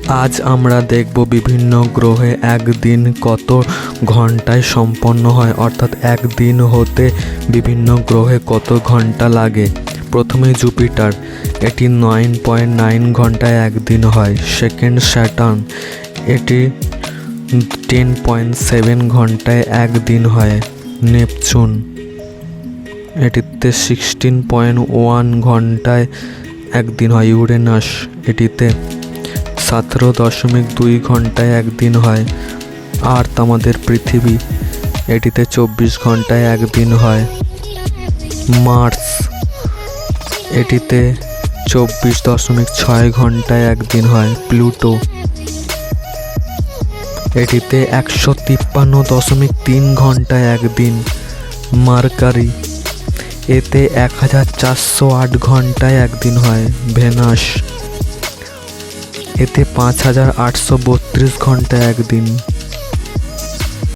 আজ আমরা দেখব বিভিন্ন গ্রহে একদিন কত ঘন্টায় সম্পন্ন হয়, অর্থাৎ একদিন হতে বিভিন্ন গ্রহে কত ঘন্টা লাগে। প্রথমে জুপিটার, এটি 9.9 ঘন্টায় একদিন হয়। সেকেন্ড স্যাটার্ন, এটি 10.7 ঘন্টায় একদিন হয়। নেপচুন, এটিতে 16.1 ঘন্টায় একদিন হয়। ইউরেনাস, এটিতে 17.2 ঘন্টায় একদিন হয়। আর্থ, আমাদের পৃথিবী, এটিতে 24 ঘন্টায় একদিন হয়। মার্স, এটিতে 24.6 ঘন্টায় একদিন হয়। প্লুটো, এটিতে 153.3 ঘন্টায় একদিন। মার্কারি, এতে 1408 ঘন্টায় একদিন হয়। ভেনাস, এতে 5832 ঘন্টায় একদিন।